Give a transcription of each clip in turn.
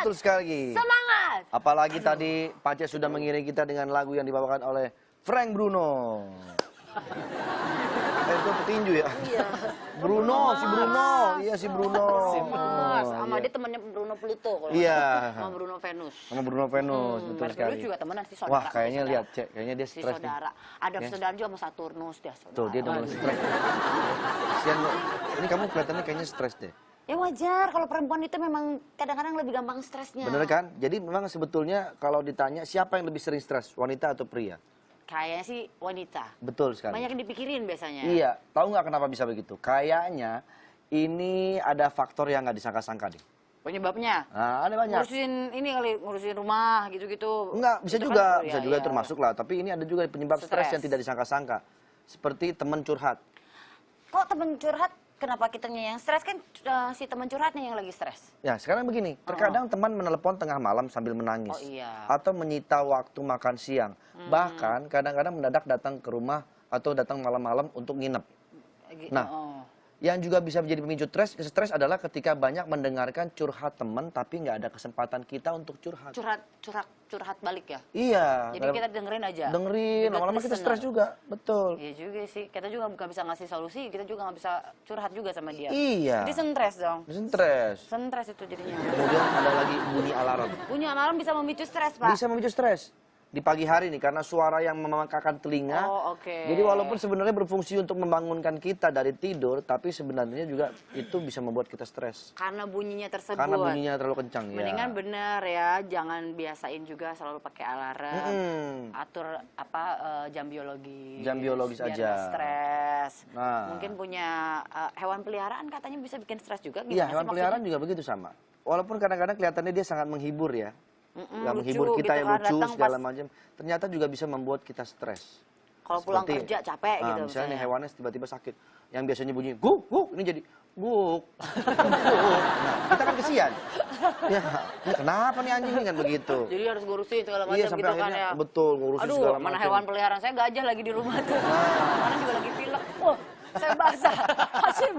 Betul sekali. Semangat. Apalagi tadi Pace sudah mengiring kita dengan lagu yang dibawakan oleh Frank Bruno. Itu petinju ya? Iya. Bruno, si Bruno. Iya, si Bruno. Sama dia temannya Bruno Pluto kalau. Iya. Sama Bruno Venus. Sama Bruno Venus, betul Venus sekali. juga temenan si saudara. Wah, kayaknya lihat, Cek. Kayaknya dia Si stres nih. saudara. Ada saudara juga sama Saturnus dia. Tuh, dia udah mulai stres. Kasian, ini kamu kelihatannya kayaknya stres deh. Ya wajar, kalau perempuan itu memang kadang-kadang lebih gampang stresnya. Bener kan? Jadi memang sebetulnya kalau ditanya siapa yang lebih sering stres, wanita atau pria? Kayaknya sih wanita. Betul sekali. Banyak yang dipikirin biasanya. Iya, tahu nggak kenapa bisa begitu? Kayaknya ini ada faktor yang nggak disangka-sangka deh. Penyebabnya? Nah, ada banyak. Ngurusin ini kali, ngurusin rumah gitu-gitu. Enggak, bisa Itu juga, kan, bisa ya, juga ya. termasuk lah. Tapi ini ada juga penyebab stres yang tidak disangka-sangka. Seperti teman curhat. Kok temen curhat, kenapa kitanya yang stres? Kan si temen curhatnya yang lagi stres. Ya, sekarang begini. Terkadang teman menelepon tengah malam sambil menangis. Oh iya. Atau menyita waktu makan siang. Bahkan kadang-kadang mendadak datang ke rumah atau datang malam-malam untuk nginep. Nah, yang juga bisa menjadi pemicu stres adalah ketika banyak mendengarkan curhat teman tapi nggak ada kesempatan kita untuk curhat. Curhat balik ya? Iya. Jadi kita dengerin aja? Dengerin, lama-lama kita stres juga. Betul. Iya juga sih, kita juga bukan bisa ngasih solusi, kita juga nggak bisa curhat juga sama dia. Iya. Jadi stres dong. Stres. Stres itu jadinya. Kemudian ada lagi bunyi alarm. Bunyi alarm bisa memicu stres, Pak? Bisa memicu stres. Di pagi hari nih karena suara yang memekakan telinga. Oh, oke. Jadi walaupun sebenarnya berfungsi untuk membangunkan kita dari tidur, tapi sebenarnya juga itu bisa membuat kita stres. Karena bunyinya tersebut. Karena bunyinya terlalu kencang ya. Mendingan bener ya, jangan biasain juga selalu pakai alarm. Atur jam biologis. Jam biologis biar aja. nggak stres. Nah. Mungkin punya hewan peliharaan katanya bisa bikin stres juga. Iya, Gimana hewan sih peliharaan maksudnya? juga begitu sama. Walaupun kadang-kadang kelihatannya dia sangat menghibur ya. Yang menghibur lucu kita gitu yang kan, lucu datang segala pas- macam. Ternyata juga bisa membuat kita stres. Kalau pulang Seperti, kerja capek gitu. misalnya nih hewannya tiba-tiba sakit. Yang biasanya bunyi guk, guk, ini jadi guk. Guk. Nah, kita kan kesian. Ya, ini kenapa nih anjing ini kan begitu. Jadi harus ngurusin segala macam Iya, sampai gitu kan akhirnya ya. betul ngurusin Aduh, segala mana macam. hewan peliharaan saya gajah lagi di rumah tuh. Mana juga lagi pilek. Wah, saya basah. Hasim.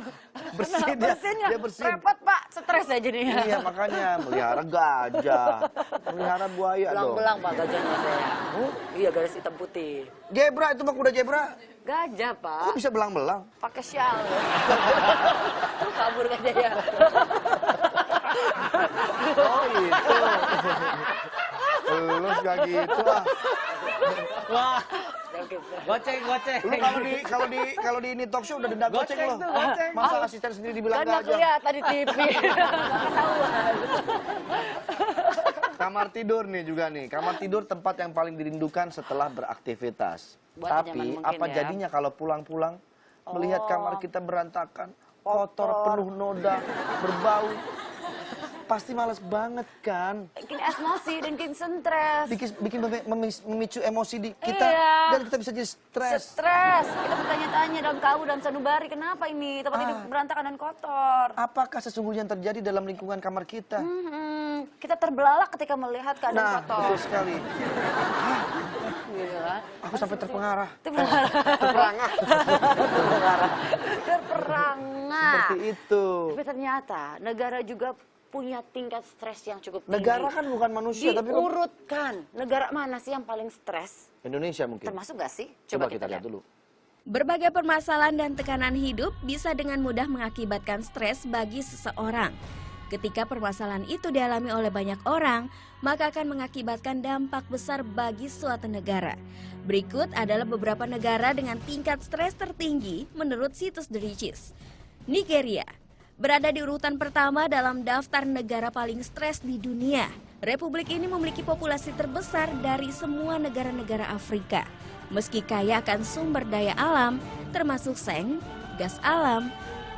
Bersihin dia, bersihinnya. dia bersihin. Repot, Pak. Stres aja jadinya. Iya, makanya melihara gajah, melihara buaya dong. Belang-belang, Pak, gajahnya saya. Iya, garis hitam putih. Zebra itu mah kuda zebra. Gajah, Pak. Kok bisa belang-belang? Pakai syal. Tuh kabur gajahnya. Oh itu. Lu gak gitu ah. Wah, goceng. Lu kalau di ini talk show udah denda goceng lo. Goceng. Masa asisten sendiri dibilang Kan nggak gajah. kelihatan di TV. Nggak ketahuan. Kamar tidur nih juga nih. Kamar tidur tempat yang paling dirindukan setelah beraktivitas. Buat Tapi senyaman mungkin apa ya. jadinya kalau pulang-pulang melihat kamar kita berantakan, kotor, penuh noda, berbau. Pasti males banget kan? Bikin emosi dan bikin stres. Bikin memicu emosi di kita Iya. dan kita bisa jadi stres. Stres. Kita bertanya-tanya dalam kau dan sanubari, kenapa ini tempat tidur berantakan dan kotor? Apakah sesungguhnya yang terjadi dalam lingkungan kamar kita? Kita terbelalak ketika melihat keadaan Nah, kotor. betul sekali. Gitu kan? Aku sampai terpengarah. Terperangah. Terperangah. Seperti itu. Tapi ternyata negara juga punya tingkat stres yang cukup tinggi. Negara kan bukan manusia, tapi kan diurutkan. Negara mana sih yang paling stres? Indonesia mungkin. Termasuk gak sih? Coba kita lihat dulu. Berbagai permasalahan dan tekanan hidup bisa dengan mudah mengakibatkan stres bagi seseorang. Ketika permasalahan itu dialami oleh banyak orang, maka akan mengakibatkan dampak besar bagi suatu negara. Berikut adalah beberapa negara dengan tingkat stres tertinggi menurut situs The Riches. Nigeria berada di urutan pertama dalam daftar negara paling stres di dunia. Republik ini memiliki populasi terbesar dari semua negara-negara Afrika. Meski kaya akan sumber daya alam, termasuk seng, gas alam,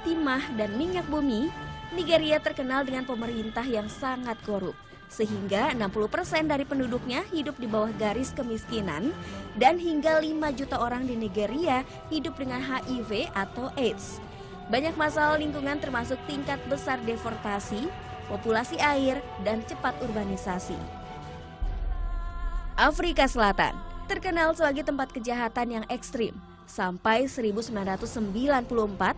timah, dan minyak bumi, Nigeria terkenal dengan pemerintah yang sangat korup. Sehingga 60% dari penduduknya hidup di bawah garis kemiskinan dan hingga 5 juta orang di Nigeria hidup dengan HIV atau AIDS. Banyak masalah lingkungan termasuk tingkat besar deforestasi, populasi air, dan cepat urbanisasi. Afrika Selatan terkenal sebagai tempat kejahatan yang ekstrim. Sampai 1994,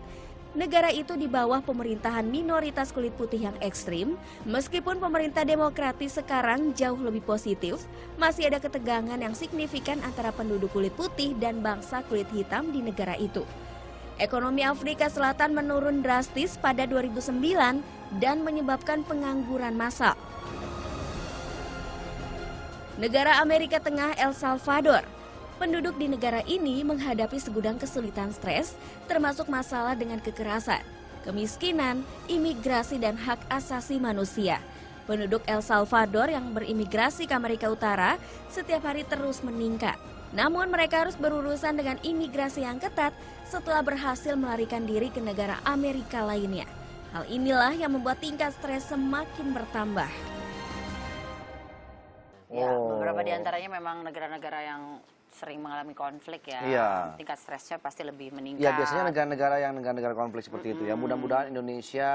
negara itu di bawah pemerintahan minoritas kulit putih yang ekstrim. Meskipun pemerintah demokratis sekarang jauh lebih positif, masih ada ketegangan yang signifikan antara penduduk kulit putih dan bangsa kulit hitam di negara itu. Ekonomi Afrika Selatan menurun drastis pada 2009 dan menyebabkan pengangguran massal. Negara Amerika Tengah El Salvador. Penduduk di negara ini menghadapi segudang kesulitan stres, termasuk masalah dengan kekerasan, kemiskinan, imigrasi, dan hak asasi manusia. Penduduk El Salvador yang berimigrasi ke Amerika Utara setiap hari terus meningkat. Namun mereka harus berurusan dengan imigrasi yang ketat setelah berhasil melarikan diri ke negara Amerika lainnya. Hal inilah yang membuat tingkat stres semakin bertambah. Ya, beberapa di antaranya memang negara-negara yang sering mengalami konflik ya. Iya. Tingkat stresnya pasti lebih meningkat. Ya, biasanya negara-negara konflik seperti itu ya. Mudah-mudahan Indonesia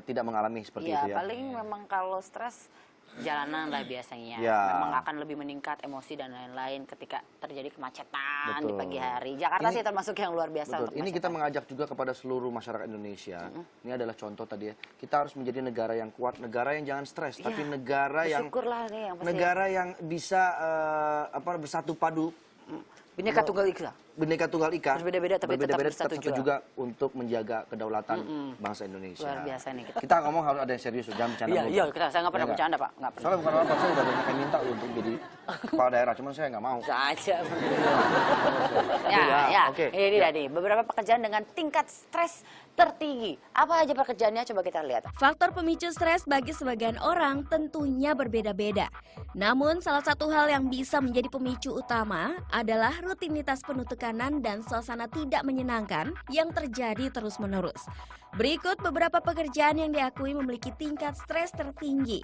tidak mengalami seperti itu ya. Paling memang kalau stres jalanan lah biasanya. Ya. Memang akan lebih meningkat emosi dan lain-lain ketika terjadi kemacetan di Betul. pagi hari. Jakarta sih termasuk yang luar biasa Betul. untuk Ini kemacetan. kita mengajak juga kepada seluruh masyarakat Indonesia. Ini adalah contoh tadi ya. Kita harus menjadi negara yang kuat, negara yang jangan stres, tapi negara yang Bersyukurlah nih yang pasti. negara yang bisa bersatu padu. Bineka Tunggal Ika. Bineka Tunggal Ika. Berbeda-beda tapi tetap bersatu juga untuk menjaga kedaulatan bangsa Indonesia. Luar biasa nih kita. Kita ngomong harus ada yang serius, jangan bercanda. Iya, saya nggak pernah Ya, bercanda Pak, nggak pernah. Soalnya bukan apa, saya udah banyak yang minta untuk jadi kepala daerah, cuman saya nggak mau. Saja. Ya, oke. Ini tadi beberapa pekerjaan dengan tingkat stres tertinggi. Apa aja pekerjaannya? Coba kita lihat. Faktor pemicu stres bagi sebagian orang tentunya berbeda-beda. Namun salah satu hal yang bisa menjadi pemicu utama adalah rutinitas penuh tekanan dan suasana tidak menyenangkan yang terjadi terus-menerus. Berikut beberapa pekerjaan yang diakui memiliki tingkat stres tertinggi.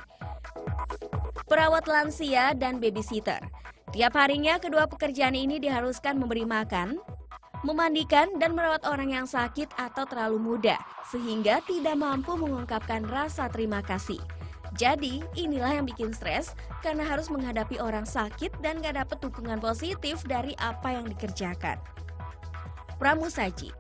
Perawat lansia dan babysitter. Tiap harinya kedua pekerjaan ini diharuskan memberi makan, memandikan dan merawat orang yang sakit atau terlalu muda, sehingga tidak mampu mengungkapkan rasa terima kasih. Jadi, inilah yang bikin stres karena harus menghadapi orang sakit dan gak dapat dukungan positif dari apa yang dikerjakan. Pramusaji,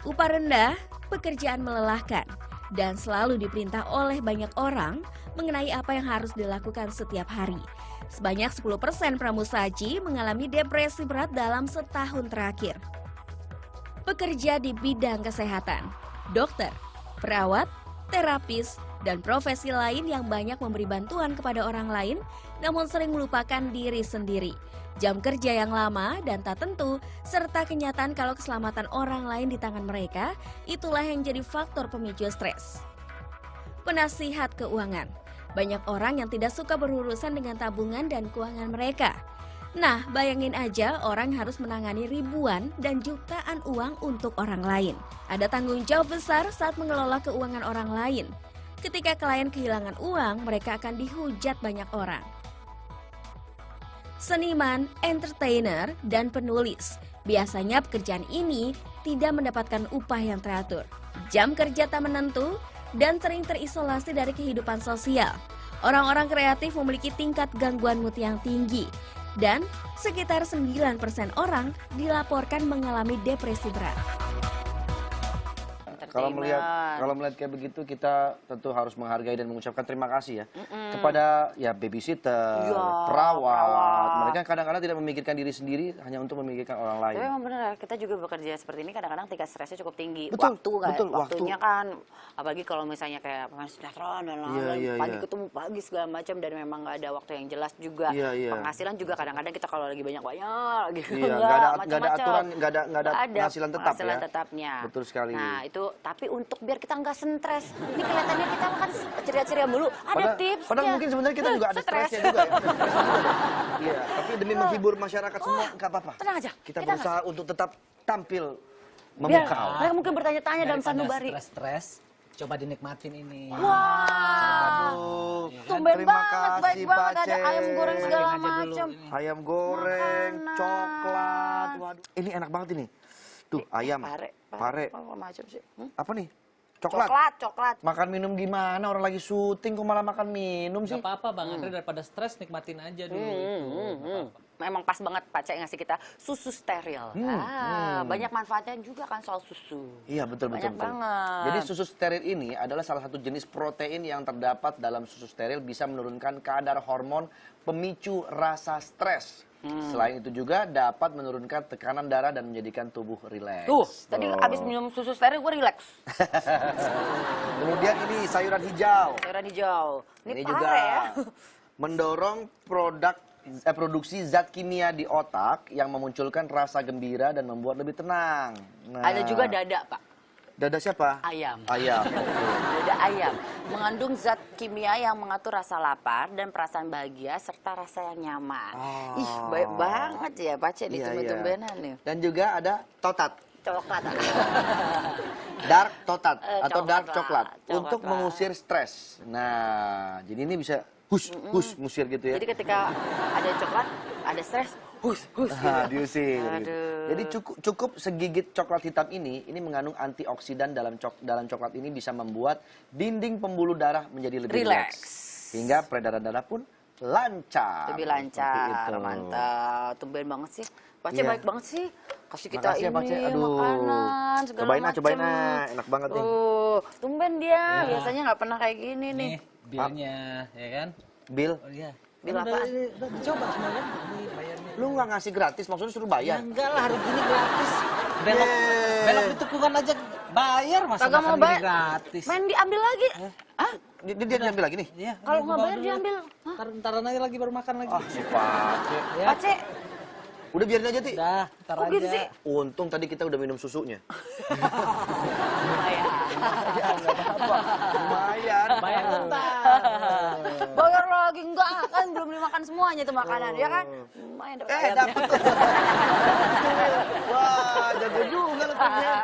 upah rendah, pekerjaan melelahkan, dan selalu diperintah oleh banyak orang mengenai apa yang harus dilakukan setiap hari. Sebanyak 10% pramusaji mengalami depresi berat dalam setahun terakhir. Pekerja di bidang kesehatan, dokter, perawat, terapis, dan profesi lain yang banyak memberi bantuan kepada orang lain, namun sering melupakan diri sendiri. Jam kerja yang lama dan tak tentu, serta kenyataan kalau keselamatan orang lain di tangan mereka, itulah yang jadi faktor pemicu stres. Penasihat keuangan, banyak orang yang tidak suka berurusan dengan tabungan dan keuangan mereka. Nah, bayangin aja orang harus menangani ribuan dan jutaan uang untuk orang lain. Ada tanggung jawab besar saat mengelola keuangan orang lain. Ketika klien kehilangan uang, mereka akan dihujat banyak orang. Seniman, entertainer, dan penulis. Biasanya pekerjaan ini tidak mendapatkan upah yang teratur. Jam kerja tak menentu dan sering terisolasi dari kehidupan sosial. Orang-orang kreatif memiliki tingkat gangguan mood yang tinggi. Dan sekitar 9% orang dilaporkan mengalami depresi berat. Kalau melihat kayak begitu, kita tentu harus menghargai dan mengucapkan terima kasih ya kepada ya babysitter, perawat. Mereka kadang-kadang tidak memikirkan diri sendiri, hanya untuk memikirkan orang lain. Tapi memang benar, kita juga bekerja seperti ini kadang-kadang tingkat stresnya cukup tinggi. Betul, Waktunya kan, apalagi kalau misalnya kayak pemain sinetron dan lain-lain, pagi ketemu pagi segala macam dan memang nggak ada waktu yang jelas juga. Penghasilan juga kadang-kadang kita kalau lagi banyak-banyak gitu. Nggak ada aturan, nggak ada penghasilan tetap ya. Tetapnya. Betul sekali. Nah itu, tapi untuk biar kita nggak stres, ini kelihatannya kita kan ceria-ceria mulu. Ada tips. Padahal mungkin sebenarnya kita juga ada stresnya juga ya. Iya, tapi demi menghibur masyarakat semua nggak apa-apa. Tenang aja. Kita berusaha untuk tetap tampil memukau. Mereka mungkin bertanya-tanya dalam sanubari. Stres, coba dinikmatin ini. Wah, tumben banget, baik banget, ada ayam goreng segala macam. Ayam goreng, coklat, waduh. Ini enak banget ini. Tuh, ayam, pare. Apa macam sih? Apa nih? Coklat. Coklat. Makan minum gimana? Orang lagi syuting kok malah makan minum sih? Gak apa-apa Bang Andre, daripada stres nikmatin aja dulu. memang pas banget Pak Cek ngasih kita susu steril. Banyak manfaatnya juga kan soal susu. Iya, betul. Banyak banget. Jadi susu steril ini adalah salah satu jenis protein yang terdapat dalam susu steril bisa menurunkan kadar hormon pemicu rasa stres. Selain itu juga dapat menurunkan tekanan darah dan menjadikan tubuh rileks. Tadi abis minum susu steril gue rileks. Kemudian ini sayuran hijau. Sayuran hijau. Ini pare juga ya. mendorong produksi zat kimia di otak yang memunculkan rasa gembira dan membuat lebih tenang. Nah, Ada juga dada, Pak. dada siapa? Ayam. Ayam. Dada ayam mengandung zat kimia yang mengatur rasa lapar dan perasaan bahagia serta rasa yang nyaman. Ih, baik banget ya Pak Cek di tumben-tumbenan nih. Dan juga ada totat. Coklat. Dark totat atau coklat dark lah, coklat coklat untuk lah. mengusir stres. Nah, jadi ini bisa ngusir gitu ya. Jadi ketika ada coklat, ada stres, Diusir. Gitu. Aduh. Jadi cukup segigit coklat hitam ini mengandung antioksidan dalam coklat ini bisa membuat dinding pembuluh darah menjadi lebih rileks. Sehingga peredaran darah pun lancar. Lebih Seperti lancar, itu. mantap. Tumben banget sih. Pak Cek Iya. baik banget sih. Kasih kita Makasih ya, Pak Cek. Aduh. makanan, segala Cobain macam. cobain enak banget nih. Tumben dia. Biasanya nggak pernah kayak gini nih. Nih, bilnya, ya kan? Bill, Oh iya. Bil Kan apaan? udah dicoba semua kan? Ini bayarnya. lu nggak ngasih gratis, maksudnya suruh Ya bayar? enggak lah, hari gini gratis. Belok di tikungan aja bayar, masa Kagak mau makan gini bayar. gratis. Main diambil lagi. Hah? Dia diambil lagi nih? Iya, Kalau ini nggak gua bayar bawa diambil. dulu. Ntaran aja lagi baru makan lagi. Ah, si Pace. Ya. Pak Cek, Udah biarin aja, Ti. Udah, ntar kok gitu aja. sih? Untung tadi kita udah minum susunya. Lumayan. Ya, nggak apa-apa. Lumayan. Bayar ntar. Bayar lagi enggak kan belum dimakan semuanya tuh makanan ya kan? Lumayan dapat ayamnya. Dapet tuh. Wah, jago juga lu tipsnya.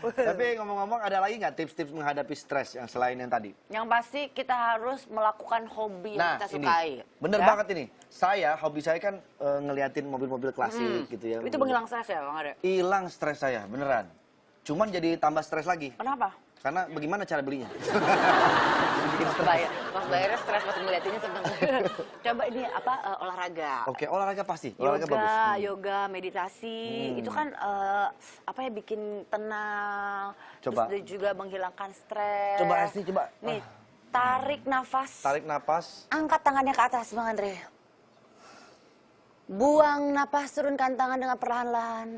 Tapi ngomong-ngomong, ada lagi nggak tips-tips menghadapi stres yang selain yang tadi? Yang pasti kita harus melakukan hobi yang kita sukai. Bener ya? banget ini. Hobi saya kan ngeliatin mobil-mobil klasik gitu ya. Itu penghilang stres ya Bang Ade? Hilang stres saya, beneran. Cuman jadi tambah stres lagi. Kenapa? Karena bagaimana cara belinya? Pas bayarnya stres pas ngeliatinnya seneng. Coba ini apa olahraga. Oke, olahraga pasti. Olahraga bagus. Yoga, meditasi, itu kan apa ya bikin tenang, Coba. terus juga menghilangkan stres. Coba Esti, coba. Nih, tarik nafas. Tarik napas. Angkat tangannya ke atas, Bang Andre. Buang napas, turunkan tangan dengan perlahan-lahan.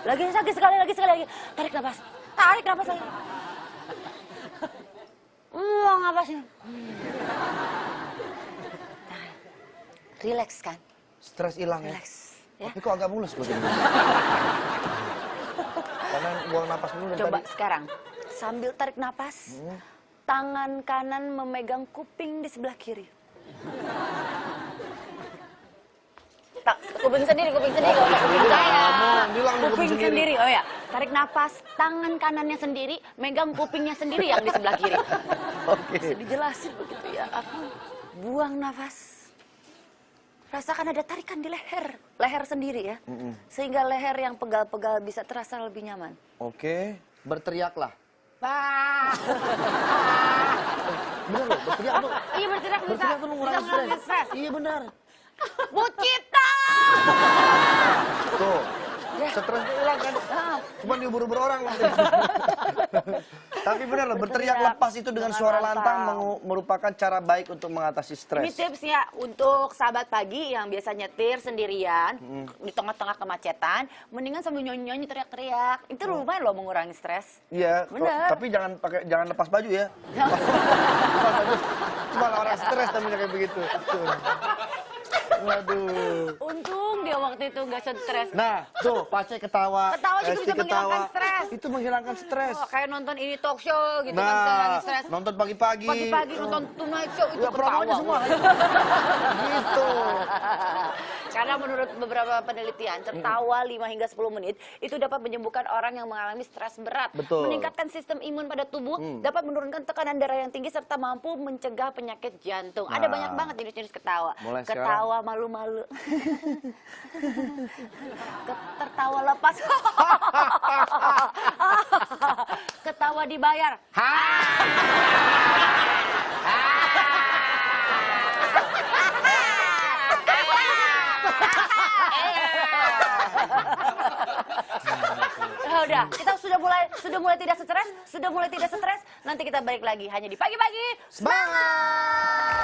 Lagi sekali lagi. Tarik napas lagi. Buang napasnya. Relax kan? Stres hilang ya. Relax. Ya. Tapi kok agak mulus gue jadi. Karena buang napas dulu dari Coba tadi. sekarang, sambil tarik napas, tangan kanan memegang kuping di sebelah kiri. Kuping sendiri, kuping saya. bilang Kuping sendiri. Oh ya, tarik napas, tangan kanannya sendiri, megang kupingnya sendiri yang di sebelah kiri. Oke. Bisa dijelasin begitu ya. Buang nafas. Rasakan ada tarikan di leher sendiri ya. Sehingga leher yang pegal-pegal bisa terasa lebih nyaman. Oke, berteriaklah. Wah. Bener loh, berteriak tuh. Iya berteriak bisa. Berteriak tuh mengurangi mengurangi stres. Iya benar. Bu Cita. Tuh, stres hilang kan. Cuma diubur-ubur orang lah. Tapi benar loh, berteriak lepas itu dengan suara lantang merupakan cara baik untuk mengatasi Ini stres. tips ya untuk sahabat pagi yang biasa nyetir sendirian di tengah-tengah kemacetan, mendingan sambil nyanyi-nyanyi teriak-teriak. Itu lumayan loh mengurangi stres. Iya, Bener. tapi jangan lepas baju ya. Lepas baju, cuma orang stres tapi kayak begitu. Tuh. Waduh. Untung dia waktu itu nggak stres. Nah, tuh Pace ketawa. Ketawa juga Esti bisa menghilangkan stres. Itu menghilangkan stres. Oh, kayak nonton ini talk show gitu kan bisa ngilangin Nah, stres. nonton pagi-pagi. Pagi-pagi nonton Tonight Show itu Ya, promonya ketawa. semua. Gitu. Karena menurut beberapa penelitian, tertawa 5 hingga 10 menit itu dapat menyembuhkan orang yang mengalami stres berat, Betul. meningkatkan sistem imun pada tubuh, dapat menurunkan tekanan darah yang tinggi serta mampu mencegah penyakit jantung. Ada Nah. banyak banget jenis-jenis ketawa. Mulai Ketawa malu-malu. Tertawa lepas. Ketawa dibayar. Udah, kita sudah mulai tidak stres, nanti kita balik lagi hanya di pagi-pagi Semangat!